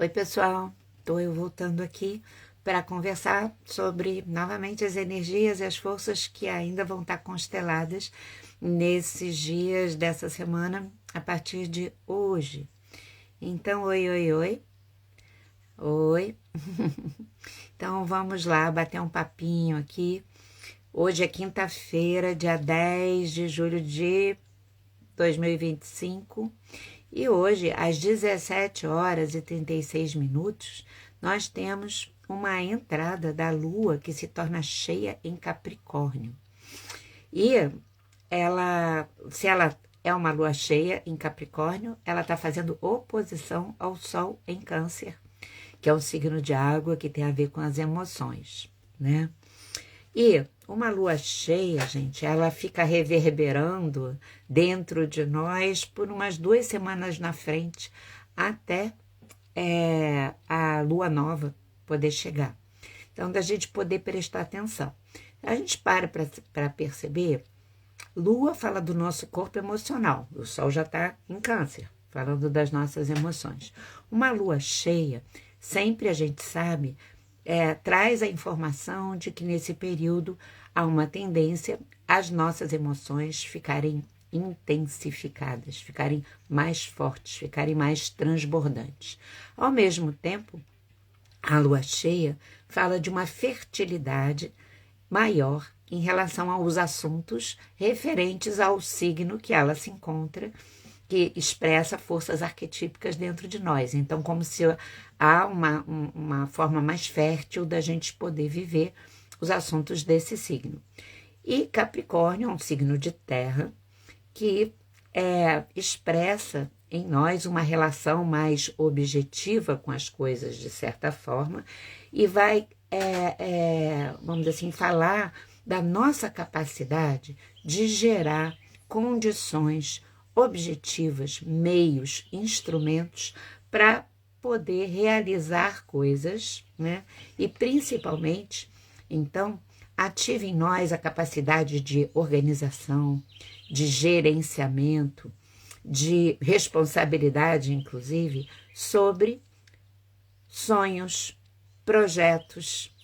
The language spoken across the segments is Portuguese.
Oi, pessoal. Estou eu voltando aqui para conversar sobre, novamente, as energias e as forças que ainda vão estar consteladas nesses dias dessa semana, a partir de hoje. Então, oi, oi, oi. Oi. Então, vamos lá bater um papinho aqui. Hoje é quinta-feira, dia 10 de julho de 2025. E hoje, às 17 horas e 36 minutos, nós temos uma entrada da Lua que se torna cheia em Capricórnio. E se ela é uma Lua cheia em Capricórnio, ela está fazendo oposição ao Sol em Câncer, que é um signo de água que tem a ver com as emoções, né? E uma lua cheia, gente, ela fica reverberando dentro de nós por umas 2 semanas na frente, até a lua nova poder chegar. Então, da gente poder prestar atenção. A gente para perceber, lua fala do nosso corpo emocional, o sol já está em Câncer, falando das nossas emoções. Uma lua cheia, sempre a gente sabe, traz a informação de que nesse período há uma tendência às nossas emoções ficarem intensificadas, ficarem mais fortes, ficarem mais transbordantes. Ao mesmo tempo, a lua cheia fala de uma fertilidade maior em relação aos assuntos referentes ao signo que ela se encontra, que expressa forças arquetípicas dentro de nós. Então, como se há uma forma mais fértil da gente poder viver os assuntos desse signo. E Capricórnio é um signo de terra que expressa em nós uma relação mais objetiva com as coisas, de certa forma, e vai, vamos dizer assim, falar da nossa capacidade de gerar condições objetivas, meios, instrumentos para poder realizar coisas, né? E principalmente, então, ative em nós a capacidade de organização, de gerenciamento, de responsabilidade, inclusive, sobre sonhos, projetos,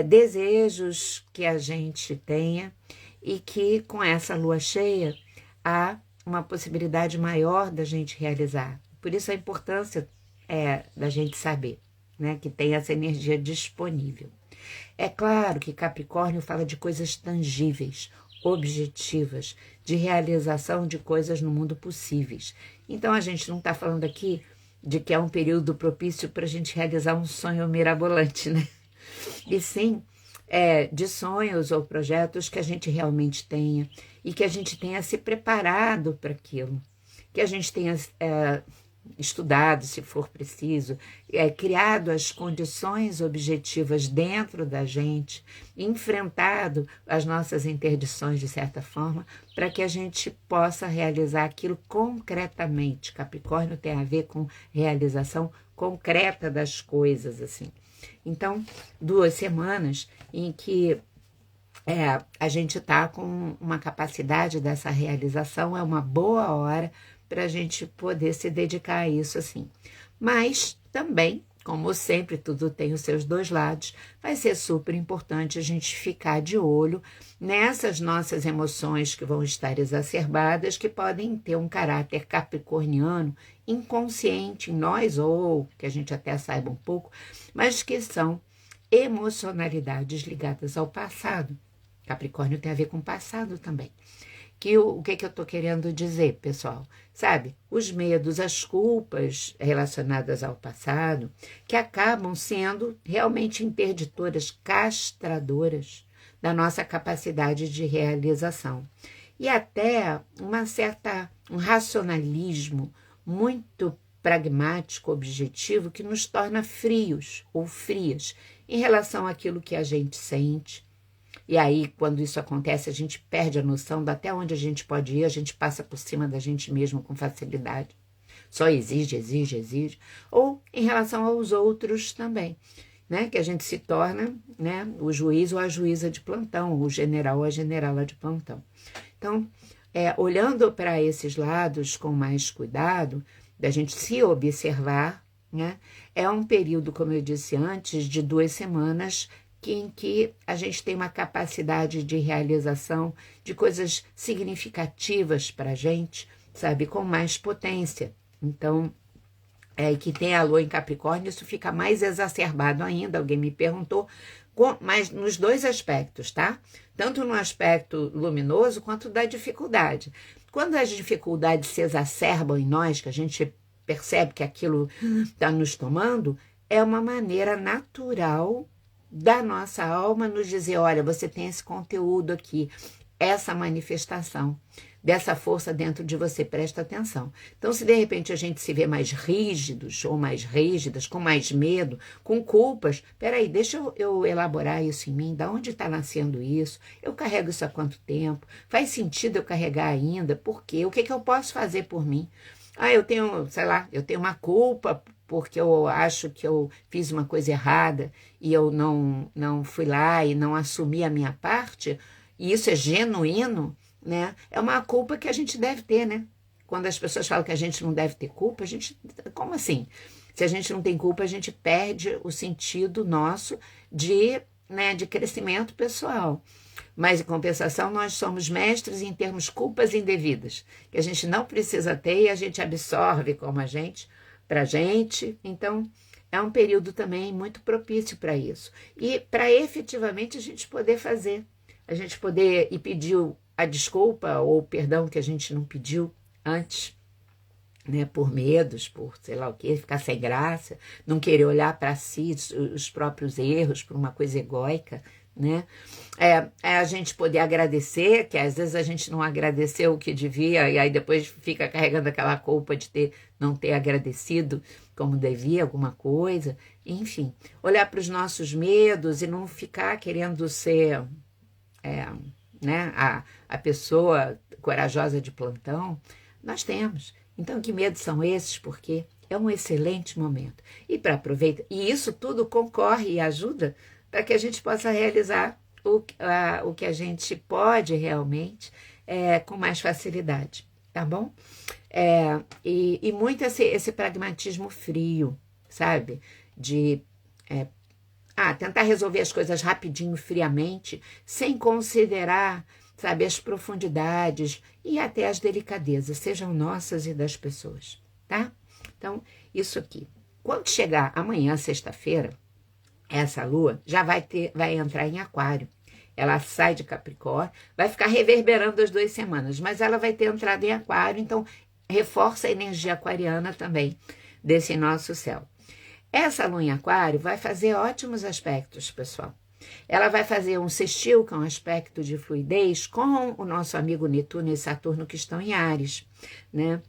desejos que a gente tenha e que com essa lua cheia há uma possibilidade maior da gente realizar. Por isso a importância da gente saber, né, que tem essa energia disponível. É claro que Capricórnio fala de coisas tangíveis, objetivas, de realização de coisas no mundo possíveis. Então a gente não está falando aqui de que é um período propício para a gente realizar um sonho mirabolante, né? E sim, de sonhos ou projetos que a gente realmente tenha e que a gente tenha se preparado para aquilo, que a gente tenha estudado, se for preciso, criado as condições objetivas dentro da gente, enfrentado as nossas interdições de certa forma, para que a gente possa realizar aquilo concretamente. Capricórnio tem a ver com realização concreta das coisas, assim. Então, 2 semanas em que a gente está com uma capacidade dessa realização, é uma boa hora para a gente poder se dedicar a isso, assim. Mas também, como sempre, tudo tem os seus 2 lados, vai ser super importante a gente ficar de olho nessas nossas emoções que vão estar exacerbadas, que podem ter um caráter capricorniano inconsciente em nós, ou que a gente até saiba um pouco, mas que são emocionalidades ligadas ao passado. Capricórnio tem a ver com o passado também. O que eu estou querendo dizer, pessoal? Sabe, os medos, as culpas relacionadas ao passado, que acabam sendo realmente interditoras, castradoras da nossa capacidade de realização. E até um racionalismo muito pragmático, objetivo, que nos torna frios ou frias em relação àquilo que a gente sente. E aí, quando isso acontece, a gente perde a noção de até onde a gente pode ir, a gente passa por cima da gente mesmo com facilidade. Só exige, exige, exige. Ou em relação aos outros também, né? Que a gente se torna, né, o juiz ou a juíza de plantão, o general ou a generala de plantão. Então, olhando para esses lados com mais cuidado, da gente se observar, né? É um período, como eu disse antes, de 2 semanas em que a gente tem uma capacidade de realização de coisas significativas para a gente, sabe, com mais potência. Então, que tem a lua em Capricórnio, isso fica mais exacerbado ainda. Alguém me perguntou, mas nos 2 aspectos, tá? Tanto no aspecto luminoso quanto da dificuldade. Quando as dificuldades se exacerbam em nós, que a gente percebe que aquilo está nos tomando, é uma maneira natural da nossa alma nos dizer, olha, você tem esse conteúdo aqui, essa manifestação dessa força dentro de você, presta atenção. Então, se de repente a gente se vê mais rígidos ou mais rígidas, com mais medo, com culpas, peraí, deixa eu elaborar isso em mim, da onde está nascendo isso? Eu carrego isso há quanto tempo? Faz sentido eu carregar ainda? Por quê? O que eu posso fazer por mim? Eu tenho, sei lá, eu tenho uma culpa porque eu acho que eu fiz uma coisa errada e eu não fui lá e não assumi a minha parte, e isso é genuíno, né? É uma culpa que a gente deve ter, né? Quando as pessoas falam que a gente não deve ter culpa, a gente, como assim? Se a gente não tem culpa, a gente perde o sentido nosso de crescimento pessoal. Mas, em compensação, nós somos mestres em termos culpas indevidas, que a gente não precisa ter e a gente absorve como a gente, para a gente. Então, é um período também muito propício para isso. E para efetivamente a gente poder fazer, a gente poder ir pedir a desculpa ou o perdão que a gente não pediu antes, né, por medos, por sei lá o quê, ficar sem graça, não querer olhar para si, os próprios erros, por uma coisa egóica, né? A gente poder agradecer, que às vezes a gente não agradeceu o que devia, e aí depois fica carregando aquela culpa de não ter agradecido como devia alguma coisa, enfim. Olhar para os nossos medos e não ficar querendo ser né, a pessoa corajosa de plantão. Nós temos. Então, que medos são esses? Porque é um excelente momento. E para aproveitar, e isso tudo concorre e ajuda para que a gente possa realizar o que a gente pode realmente com mais facilidade, tá bom? E muito esse pragmatismo frio, sabe? De tentar resolver as coisas rapidinho, friamente, sem considerar, sabe, as profundidades e até as delicadezas, sejam nossas e das pessoas, tá? Então, isso aqui. Quando chegar amanhã, sexta-feira, essa lua já vai entrar em Aquário. Ela sai de Capricórnio, vai ficar reverberando as 2 semanas, mas ela vai ter entrado em Aquário, então reforça a energia aquariana também desse nosso céu. Essa lua em Aquário vai fazer ótimos aspectos, pessoal. Ela vai fazer um sextil, que é um aspecto de fluidez, com o nosso amigo Netuno e Saturno, que estão em Áries, né?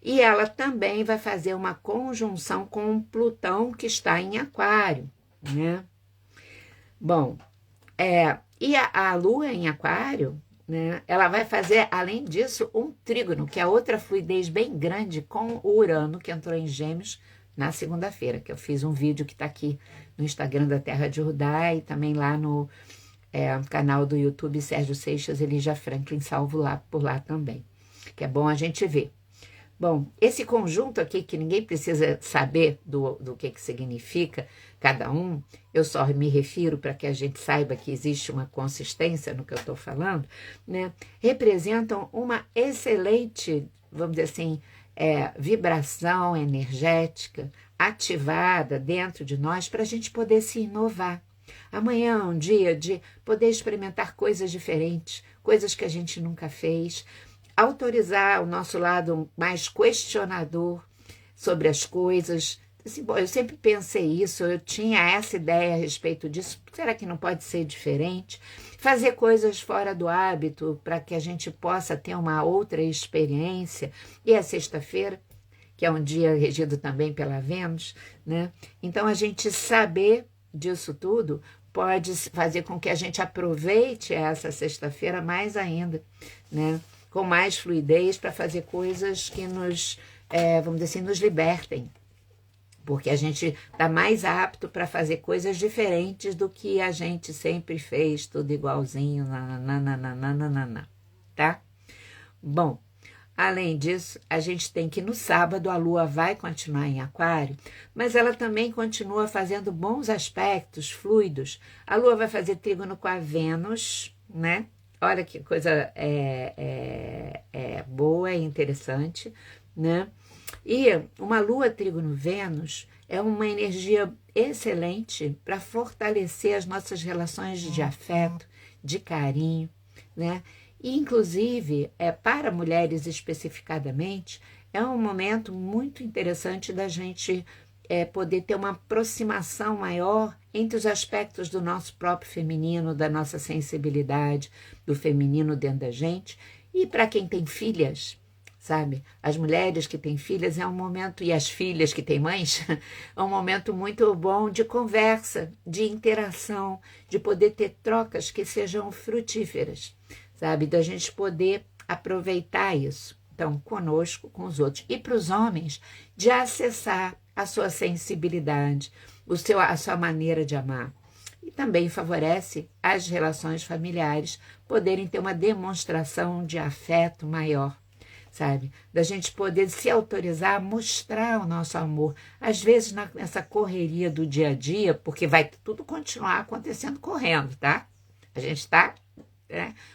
E ela também vai fazer uma conjunção com Plutão, que está em Aquário, né? Bom, e a Lua em Aquário, né? Ela vai fazer, além disso, um trígono, que é outra fluidez bem grande com o Urano, que entrou em Gêmeos na segunda-feira, que eu fiz um vídeo que está aqui no Instagram da Terra de Rudá e também lá no canal do YouTube Sérgio Seixas e Lígia Franklin, salvo lá por lá também, que é bom a gente ver. Bom, esse conjunto aqui, que ninguém precisa saber do que significa cada um, eu só me refiro para que a gente saiba que existe uma consistência no que eu estou falando, né? Representam uma excelente, vamos dizer assim, vibração energética ativada dentro de nós para a gente poder se inovar. Amanhã é um dia de poder experimentar coisas diferentes, coisas que a gente nunca fez, autorizar o nosso lado mais questionador sobre as coisas. Assim, bom, eu sempre pensei isso, eu tinha essa ideia a respeito disso, será que não pode ser diferente? Fazer coisas fora do hábito para que a gente possa ter uma outra experiência. E a sexta-feira, que é um dia regido também pela Vênus, né? Então, a gente saber disso tudo pode fazer com que a gente aproveite essa sexta-feira mais ainda, né? Com mais fluidez para fazer coisas que nos, vamos dizer assim, nos libertem. Porque a gente está mais apto para fazer coisas diferentes do que a gente sempre fez, tudo igualzinho, tá? Bom, Além disso, a gente tem que no sábado a Lua vai continuar em Aquário, mas ela também continua fazendo bons aspectos fluidos. A Lua vai fazer trígono com a Vênus, né? Olha que coisa boa e interessante, né? E uma Lua trígono Vênus é uma energia excelente para fortalecer as nossas relações de afeto, de carinho, né? E, inclusive, para mulheres especificadamente, é um momento muito interessante da gente poder ter uma aproximação maior entre os aspectos do nosso próprio feminino, da nossa sensibilidade, do feminino dentro da gente. E para quem tem filhas, sabe? As mulheres que têm filhas é um momento, e as filhas que têm mães, é um momento muito bom de conversa, de interação, de poder ter trocas que sejam frutíferas, sabe? Da gente poder aproveitar isso. Então, conosco, com os outros. E para os homens, de acessar a sua sensibilidade, a sua maneira de amar. E também favorece as relações familiares poderem ter uma demonstração de afeto maior, sabe? Da gente poder se autorizar a mostrar o nosso amor. Às vezes, nessa correria do dia a dia, porque vai tudo continuar acontecendo correndo, tá? A gente está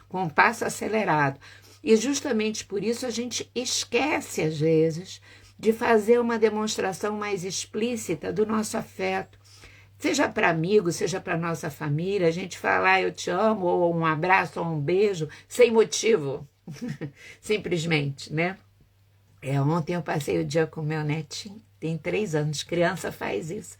com um passo acelerado. E justamente por isso a gente esquece, às vezes, de fazer uma demonstração mais explícita do nosso afeto. Seja para amigos, seja para nossa família, a gente fala, eu te amo, ou um abraço, ou um beijo, sem motivo. Simplesmente, né? Ontem eu passei o dia com meu netinho, tem 3 anos, criança faz isso.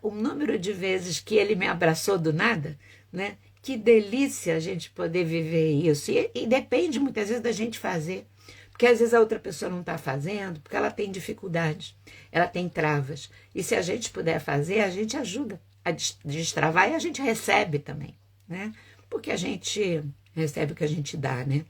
O número de vezes que ele me abraçou do nada, né? Que delícia a gente poder viver isso. E depende muitas vezes da gente fazer. Porque às vezes a outra pessoa não está fazendo, porque ela tem dificuldades, ela tem travas. E se a gente puder fazer, a gente ajuda a destravar e a gente recebe também, né? Porque a gente recebe o que a gente dá, né?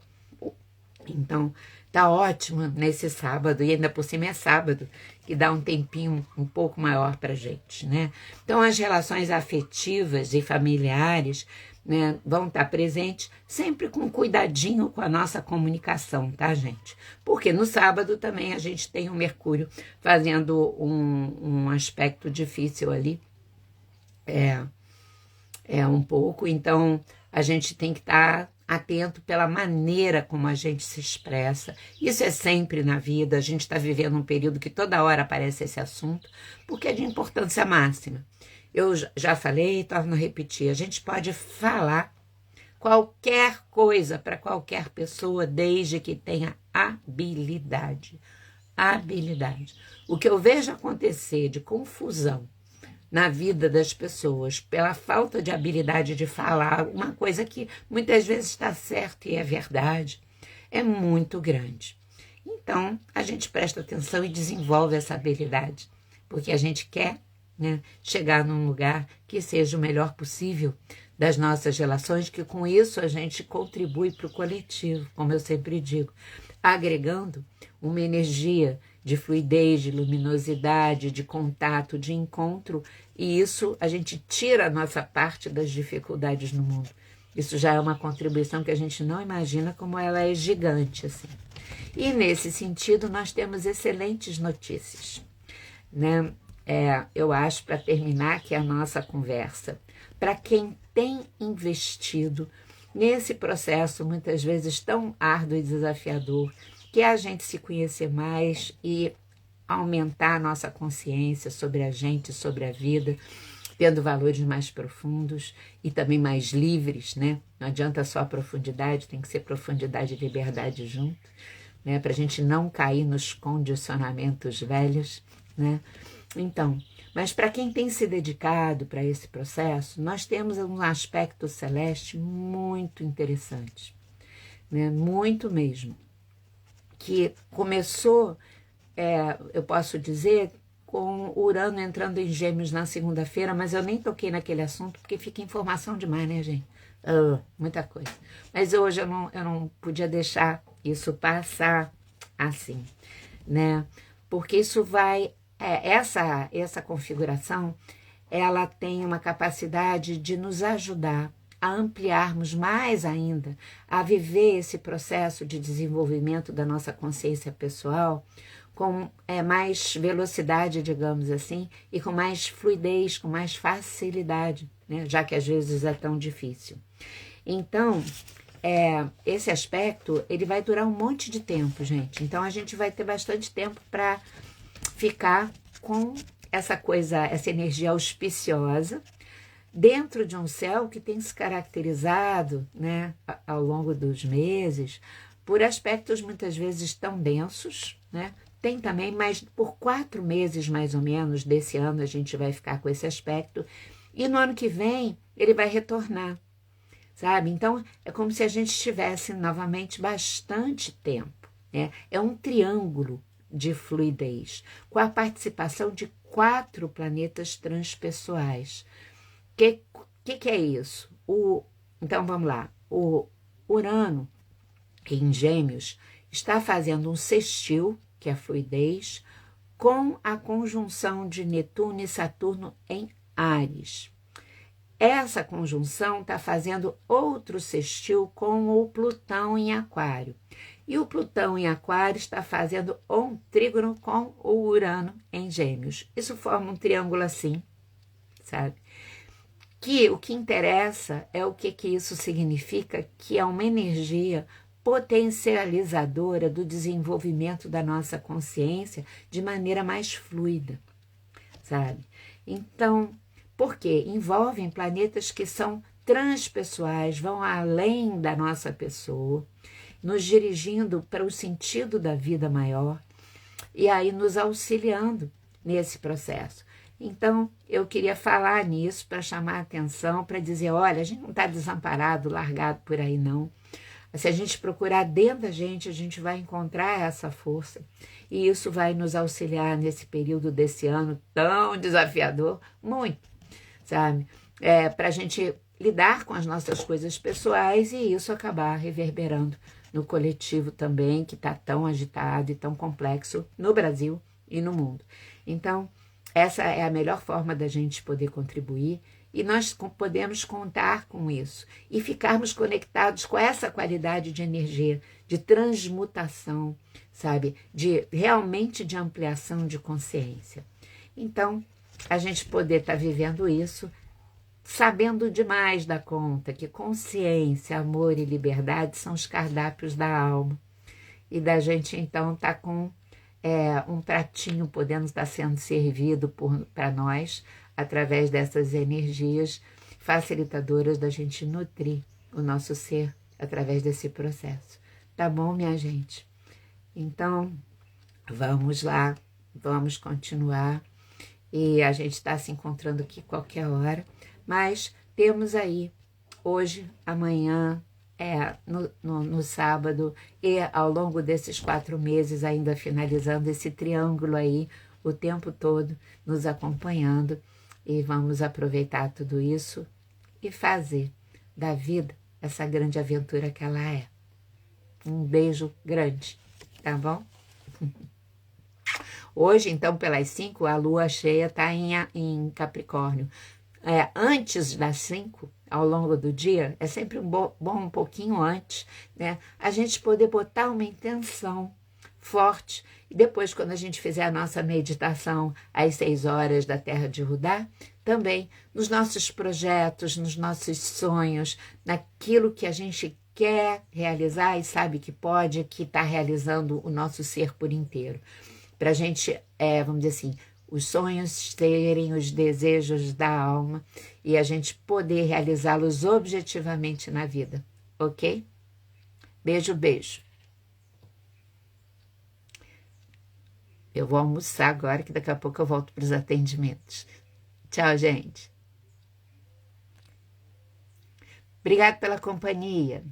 Então, tá ótimo nesse sábado, e ainda por cima é sábado, que dá um tempinho um pouco maior pra gente, né? Então, as relações afetivas e familiares, né, vão estar presentes sempre com cuidadinho com a nossa comunicação, tá, gente? Porque no sábado também a gente tem o Mercúrio fazendo um aspecto difícil ali, um pouco, então a gente tem que estar atento pela maneira como a gente se expressa. Isso é sempre na vida, a gente está vivendo um período que toda hora aparece esse assunto, porque é de importância máxima. Eu já falei e torno a repetir, a gente pode falar qualquer coisa para qualquer pessoa, desde que tenha habilidade. Habilidade. O que eu vejo acontecer de confusão na vida das pessoas pela falta de habilidade de falar, uma coisa que muitas vezes está certa e é verdade, é muito grande. Então, a gente presta atenção e desenvolve essa habilidade, porque a gente quer, né, chegar num lugar que seja o melhor possível das nossas relações, que com isso a gente contribui para o coletivo, como eu sempre digo, agregando uma energia de fluidez, de luminosidade, de contato, de encontro, e isso a gente tira a nossa parte das dificuldades no mundo. Isso já é uma contribuição que a gente não imagina como ela é gigante, assim. E nesse sentido nós temos excelentes notícias, né? Eu acho, para terminar aqui a nossa conversa, para quem tem investido nesse processo muitas vezes tão árduo e desafiador, que é a gente se conhecer mais e aumentar a nossa consciência sobre a gente, sobre a vida, tendo valores mais profundos e também mais livres, né? Não adianta só a profundidade, tem que ser profundidade e liberdade junto, né? Para a gente não cair nos condicionamentos velhos, né? Então, mas para quem tem se dedicado para esse processo, nós temos um aspecto celeste muito interessante, né? Muito mesmo, que começou, eu posso dizer, com Urano entrando em Gêmeos na segunda-feira, mas eu nem toquei naquele assunto porque fica informação demais, né, gente? Muita coisa. Mas hoje eu não podia deixar isso passar assim, né? Porque isso vai... essa configuração, ela tem uma capacidade de nos ajudar a ampliarmos mais ainda, a viver esse processo de desenvolvimento da nossa consciência pessoal com mais velocidade, digamos assim, e com mais fluidez, com mais facilidade, né? Já que às vezes é tão difícil. Então, esse aspecto, ele vai durar um monte de tempo, gente. Então, a gente vai ter bastante tempo para ficar com essa coisa, essa energia auspiciosa, dentro de um céu que tem se caracterizado, né, ao longo dos meses, por aspectos muitas vezes tão densos, né? Tem também, mas por 4 meses mais ou menos desse ano a gente vai ficar com esse aspecto, e no ano que vem ele vai retornar, sabe? Então é como se a gente tivesse novamente bastante tempo, né? É um triângulo de fluidez, com a participação de 4 planetas transpessoais. Que é isso? Então vamos lá, o Urano em Gêmeos está fazendo um sextil, que é a fluidez, com a conjunção de Netuno e Saturno em Áries. Essa conjunção está fazendo outro sextil com o Plutão em Aquário. E o Plutão em Aquário está fazendo um trígono com o Urano em Gêmeos. Isso forma um triângulo assim, sabe? Que o que interessa é o que isso significa, que é uma energia potencializadora do desenvolvimento da nossa consciência de maneira mais fluida, sabe? Então, por quê? Envolvem planetas que são transpessoais, vão além da nossa pessoa, nos dirigindo para o sentido da vida maior e aí nos auxiliando nesse processo. Então, eu queria falar nisso para chamar a atenção, para dizer, olha, a gente não está desamparado, largado por aí não. Se a gente procurar dentro da gente, a gente vai encontrar essa força. E isso vai nos auxiliar nesse período desse ano tão desafiador, muito, sabe? Para a gente lidar com as nossas coisas pessoais e isso acabar reverberando no coletivo também, que está tão agitado e tão complexo no Brasil e no mundo. Então, essa é a melhor forma da gente poder contribuir e nós podemos contar com isso e ficarmos conectados com essa qualidade de energia, de transmutação, sabe? Realmente de ampliação de consciência. Então, a gente poder estar vivendo isso, sabendo demais da conta que consciência, amor e liberdade são os cardápios da alma. E da gente, então, estar com um pratinho podendo estar sendo servido para nós, através dessas energias facilitadoras da gente nutrir o nosso ser através desse processo. Tá bom, minha gente? Então, vamos lá, vamos continuar. E a gente está se encontrando aqui qualquer hora, mas temos aí hoje, amanhã, no sábado e ao longo desses 4 meses, ainda finalizando esse triângulo aí, o tempo todo nos acompanhando. E vamos aproveitar tudo isso e fazer da vida essa grande aventura que ela é. Um beijo grande, tá bom? Hoje, então, pelas 5, a lua cheia está em Capricórnio. Antes das 5, ao longo do dia, é sempre bom um pouquinho antes, né? A gente poder botar uma intenção forte. E depois, quando a gente fizer a nossa meditação às 6 horas da Terra de Judá, também nos nossos projetos, nos nossos sonhos, naquilo que a gente quer realizar e sabe que pode, que está realizando o nosso ser por inteiro. Para a gente, vamos dizer assim, os sonhos serem os desejos da alma e a gente poder realizá-los objetivamente na vida, ok? Beijo, beijo. Eu vou almoçar agora, que daqui a pouco eu volto para os atendimentos. Tchau, gente. Obrigada pela companhia.